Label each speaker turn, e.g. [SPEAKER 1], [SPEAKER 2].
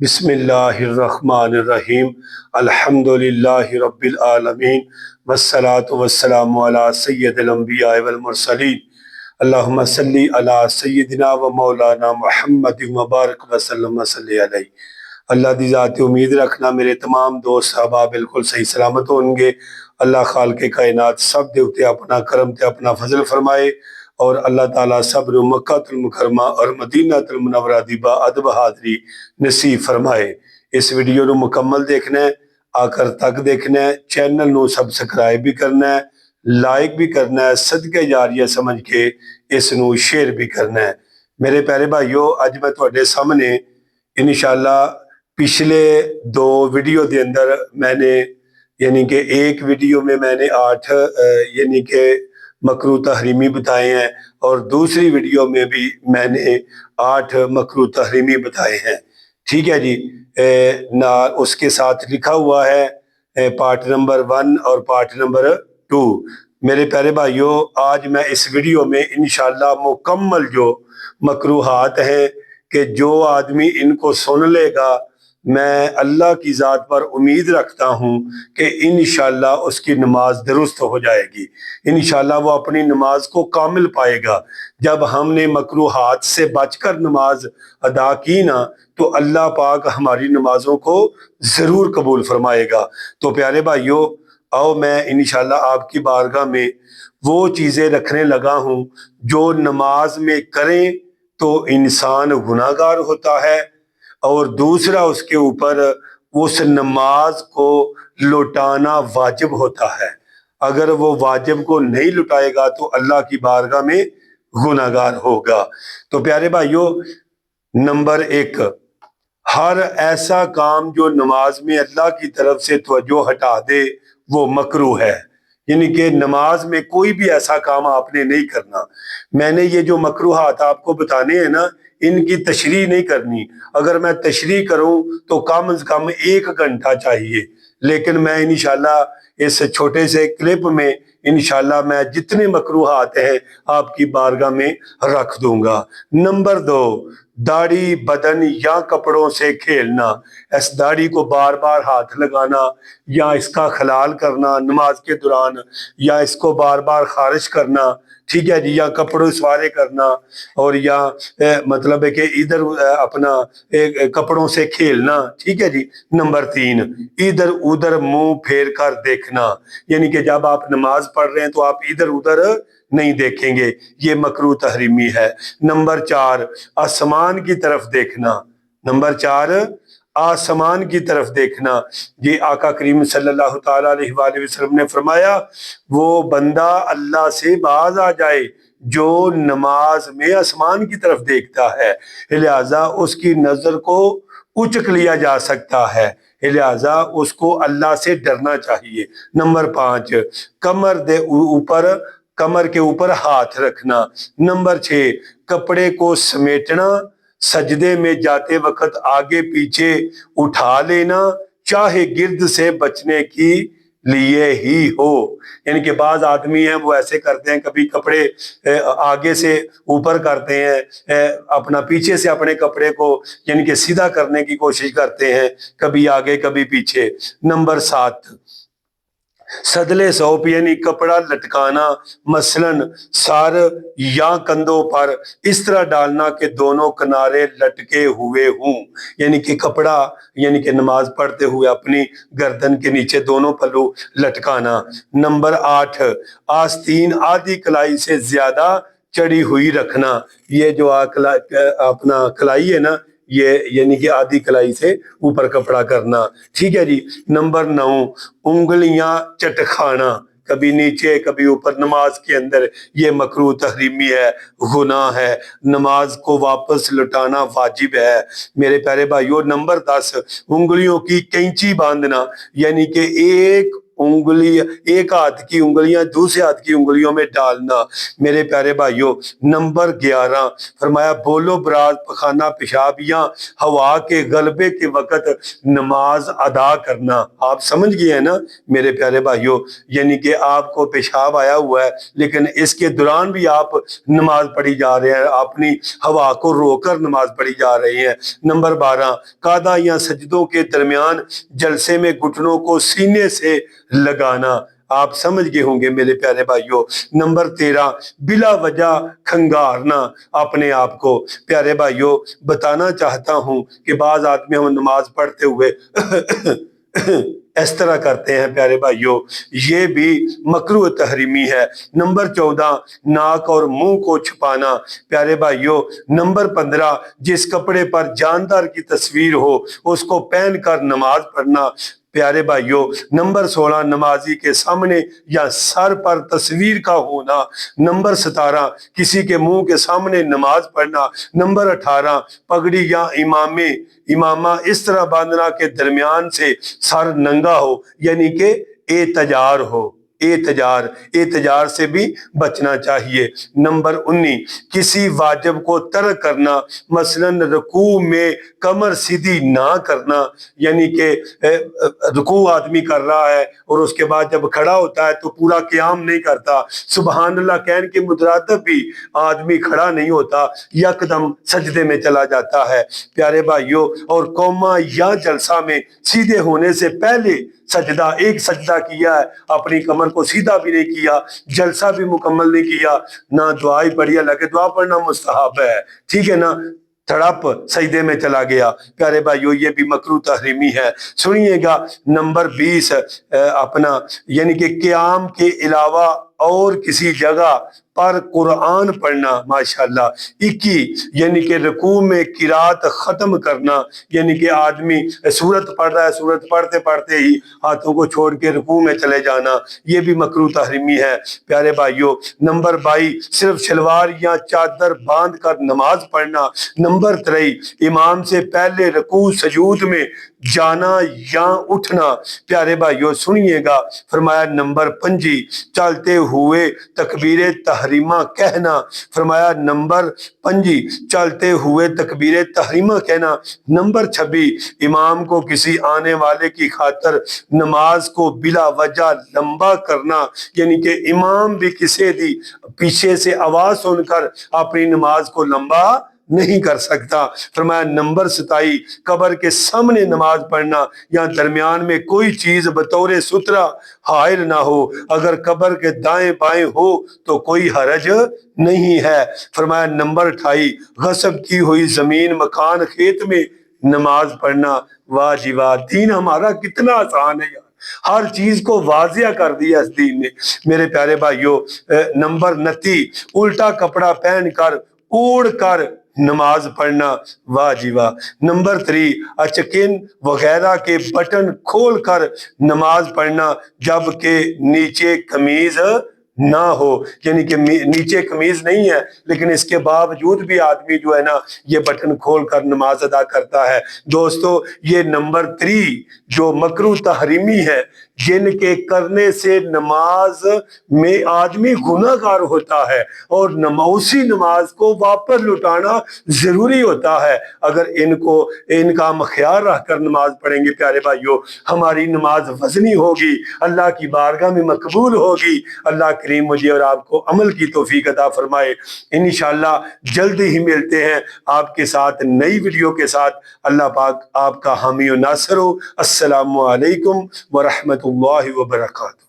[SPEAKER 1] بسم اللہ الرحمن الرحیم الحمد للہ رب العالمین والصلاة والسلام علی سید الانبیاء والمرسلین اللہم صلی علی سیدنا و مولانا محمد مبارک وسلم صلی علیہ۔ اللہ دی ذات امید رکھنا میرے تمام دوست صحابہ بالکل صحیح سلامت ہوں گے۔ اللہ خالق کائنات سب دے اتے اپنا کرم تے اپنا فضل فرمائے، اور اللہ تعالیٰ صبر مکہ المکرمہ اور مدینہ المنورہ دی با ادب حاضری نصیب فرمائے۔ اس ویڈیو نو مکمل دیکھنا ہے، آخر تک دیکھنا ہے، چینل نو سبسکرائب بھی کرنا ہے، لائک بھی کرنا ہے، صدقہ جاریہ سمجھ کے اس نو شیئر بھی کرنا ہے۔ میرے پیارے بھائیو، اج میں تواڈے سامنے انشاءاللہ پچھلے دو ویڈیو دے اندر میں نے یعنی کہ ایک ویڈیو میں نے 8 یعنی کہ مکروہ تحریمی بتائے ہیں، اور دوسری ویڈیو میں بھی میں نے 8 مکروہ تحریمی بتائے ہیں۔ ٹھیک ہے جی، اس کے ساتھ لکھا ہوا ہے پارٹ نمبر 1 اور پارٹ نمبر 2۔ میرے پیارے بھائیو، آج میں اس ویڈیو میں انشاءاللہ مکمل جو مکروہات ہیں کہ جو آدمی ان کو سن لے گا، میں اللہ کی ذات پر امید رکھتا ہوں کہ انشاءاللہ اس کی نماز درست ہو جائے گی، انشاءاللہ وہ اپنی نماز کو کامل پائے گا۔ جب ہم نے مکروہات سے بچ کر نماز ادا کی نا، تو اللہ پاک ہماری نمازوں کو ضرور قبول فرمائے گا۔ تو پیارے بھائیو، آؤ میں انشاءاللہ آپ کی بارگاہ میں وہ چیزیں رکھنے لگا ہوں جو نماز میں کریں تو انسان گناہ گار ہوتا ہے، اور دوسرا اس کے اوپر اس نماز کو لوٹانا واجب ہوتا ہے۔ اگر وہ واجب کو نہیں لٹائے گا تو اللہ کی بارگاہ میں گناہ گار ہوگا۔ تو پیارے بھائیو، نمبر 1، ہر ایسا کام جو نماز میں اللہ کی طرف سے توجہ ہٹا دے وہ مکروہ ہے۔ یعنی کہ نماز میں کوئی بھی ایسا کام آپ نے نہیں کرنا۔ میں نے یہ جو مکروہات آپ کو بتانے ہیں نا، ان کی تشریح نہیں کرنی۔ اگر میں تشریح کروں تو کم از کم 1 گھنٹہ چاہیے، لیکن میں انشاءاللہ اس چھوٹے سے کلپ میں انشاءاللہ میں جتنے مکروہات ہیں آپ کی بارگاہ میں رکھ دوں گا۔ نمبر 2، داڑھی، بدن یا کپڑوں سے کھیلنا۔ اس داڑھی کو بار بار ہاتھ لگانا یا اس کا خلال کرنا نماز کے دوران، یا اس کو بار بار خارش کرنا، ٹھیک ہے جی، یا کپڑوں سوارے کرنا، اور یا مطلب ہے کہ ادھر اپنا کپڑوں سے کھیلنا، ٹھیک ہے جی۔ نمبر 3، ادھر ادھر منہ پھیر کر دیکھنا، یعنی کہ جب آپ نماز پڑھ رہے ہیں تو آپ ادھر ادھر نہیں دیکھیں گے، یہ مکروہ تحریمی ہے۔ نمبر 4، آسمان کی طرف دیکھنا۔ نمبر 4، آسمان کی طرف دیکھنا۔ یہ آقا کریم صلی اللہ تعالیٰ علیہ وآلہ وسلم نے فرمایا، وہ بندہ اللہ سے باز آ جائے جو نماز میں آسمان کی طرف دیکھتا ہے، لہذا اس کی نظر کو اچک لیا جا سکتا ہے، لہذا اس کو اللہ سے ڈرنا چاہیے۔ نمبر 5، کمر کے اوپر ہاتھ رکھنا۔ نمبر 6، کپڑے کو سمیٹنا، سجدے میں جاتے وقت آگے پیچھے اٹھا لینا، چاہے گرد سے بچنے کی لیے ہی ہو۔ یعنی کہ بعض آدمی ہیں وہ ایسے کرتے ہیں، کبھی کپڑے آگے سے اوپر کرتے ہیں، اپنا پیچھے سے اپنے کپڑے کو یعنی کہ سیدھا کرنے کی کوشش کرتے ہیں، کبھی آگے کبھی پیچھے۔ نمبر 7، سدلے سوپ یعنی کپڑا لٹکانا، مثلاً سر یا کندھوں پر اس طرح ڈالنا کہ دونوں کنارے لٹکے ہوئے ہوں، یعنی کہ کپڑا یعنی کہ نماز پڑھتے ہوئے اپنی گردن کے نیچے دونوں پہلو لٹکانا۔ نمبر 8، آستین آدھی کلائی سے زیادہ چڑھی ہوئی رکھنا۔ یہ جو اپنا کلائی ہے نا، یہ یعنی کہ آدھی کلائی سے اوپر کپڑا کرنا، ٹھیک ہے جی۔ نمبر 9، انگلیاں چٹکھانا، کبھی نیچے کبھی اوپر نماز کے اندر، یہ مکروہ تحریمی ہے، گناہ ہے، نماز کو واپس لٹانا واجب ہے میرے پیارے بھائیو۔ نمبر 10، انگلیوں کی کینچی باندھنا، یعنی کہ ایک انگلی ایک ہاتھ کی انگلیاں دوسرے ہاتھ کی انگلیوں میں ڈالنا۔ میرے پیارے بھائیوں، نمبر 11 فرمایا بولو براز پخانہ پیشاب یا ہوا کے غلبے کے وقت نماز ادا کرنا۔ آپ سمجھ گئے ہیں نا میرے پیارے بھائیوں، یعنی کہ آپ کو پیشاب آیا ہوا ہے لیکن اس کے دوران بھی آپ نماز پڑھی جا رہے ہیں، اپنی ہوا کو روک کر نماز پڑھی جا رہی ہے۔ نمبر 12 قعدہ یا سجدوں کے درمیان جلسے میں گھٹنوں کو سینے سے لگانا۔ آپ سمجھ گئے ہوں گے میرے پیارے بھائیوں۔ نمبر 13 بلا وجہ کھنگارنا اپنے آپ کو۔ پیارے بھائیوں، بتانا چاہتا ہوں کہ بعض آدمی ہم نماز پڑھتے ہوئے اس طرح کرتے ہیں پیارے بھائیوں، یہ بھی مکروہ تحریمی ہے۔ نمبر 14 ناک اور منہ کو چھپانا۔ پیارے بھائیوں، نمبر 15 جس کپڑے پر جاندار کی تصویر ہو اس کو پہن کر نماز پڑھنا۔ پیارے بھائیوں، نمبر 16 نمازی کے سامنے یا سر پر تصویر کا ہونا۔ نمبر 17 کسی کے منہ کے سامنے نماز پڑھنا۔ نمبر 18 پگڑی یا امامہ اس طرح باندھنا کے درمیان سے سر ننگا ہو، یعنی کہ اعتجار ہو۔ اعتجار سے بھی بچنا چاہیے۔ نمبر 19 کسی واجب کو ترک کرنا، مثلا رکوع میں کمر سیدھی نہ کرنا، یعنی کہ رکوع آدمی کر رہا ہے اور اس کے بعد جب کھڑا ہوتا ہے تو پورا قیام نہیں کرتا، سبحان اللہ کہنے کے مترادف بھی آدمی کھڑا نہیں ہوتا، یکدم سجدے میں چلا جاتا ہے۔ پیارے بھائیوں، اور قوما یا جلسہ میں سیدھے ہونے سے پہلے ایک سجدہ کیا ہے، اپنی کمر کو سیدھا بھی نہیں کیا، جلسہ بھی مکمل نہیں کیا، نہ دعائی پڑھی، اللہ کے دعا پڑھنا مستحب ہے، ٹھیک ہے نا، تڑپ سجدے میں چلا گیا۔ پیارے بھائیوں، یہ بھی مکروہ تحریمی ہے۔ سنیے گا نمبر 20 اپنا یعنی کہ قیام کے علاوہ اور کسی جگہ پر قرآن پڑھنا۔ ماشاءاللہ 21 یعنی کہ رکوع میں قرات ختم کرنا، یعنی کہ آدمی سورت پڑھ رہا ہے، سورت پڑھتے پڑھتے ہی ہاتھوں کو چھوڑ کے رکوع میں چلے جانا، یہ بھی مکروہ تحریمی ہے۔ پیارے بھائیوں، نمبر 22 صرف شلوار یا چادر باندھ کر نماز پڑھنا۔ نمبر 23 امام سے پہلے رکوع سجود میں جانا یا اٹھنا۔ پیارے بھائیوں سنیے گا، فرمایا نمبر 25 چلتے ہوئے تکبیر تحریمہ کہنا۔ فرمایا نمبر 25 چلتے ہوئے تکبیر تحریمہ کہنا۔ نمبر 26 امام کو کسی آنے والے کی خاطر نماز کو بلا وجہ لمبا کرنا، یعنی کہ امام بھی کسی دی پیچھے سے آواز سن کر اپنی نماز کو لمبا نہیں کر سکتا۔ فرمایا نمبر 27 قبر کے سامنے نماز پڑھنا یا درمیان میں کوئی چیز بطور سترہ حائل نہ ہو، اگر قبر کے دائیں بائیں ہو تو کوئی حرج نہیں ہے۔ فرمایا نمبر 28 غصب کی ہوئی زمین مکان کھیت میں نماز پڑھنا۔ واہ جی واہ، دین ہمارا کتنا آسان ہے یار، ہر چیز کو واضح کر دیا اس دین نے میرے پیارے بھائیوں۔ نمبر 29 الٹا کپڑا پہن کر اوڑھ کر نماز پڑھنا۔ واہ جی واہ۔ نمبر 3 اچکن وغیرہ کے بٹن کھول کر نماز پڑھنا جبکہ نیچے قمیض نہ ہو، یعنی کہ نیچے قمیض نہیں ہے لیکن اس کے باوجود بھی آدمی جو ہے نا یہ بٹن کھول کر نماز ادا کرتا ہے۔ دوستو، یہ نمبر 3 جو مکروہ تحریمی ہے، جن کے کرنے سے نماز میں آدمی گناہ گار ہوتا ہے اور اسی نماز کو واپس لوٹانا ضروری ہوتا ہے۔ اگر ان کا ہم خیال رکھ کر نماز پڑھیں گے پیارے بھائیوں، ہماری نماز وزنی ہوگی، اللہ کی بارگاہ میں مقبول ہوگی۔ اللہ کریم مجھے اور آپ کو عمل کی توفیق عطا فرمائے۔ انشاءاللہ جلد ہی ملتے ہیں آپ کے ساتھ نئی ویڈیو کے ساتھ۔ اللہ پاک آپ کا حامی و ناصر ہو۔ السلام علیکم ورحمۃ اللہ وبرکاتہ۔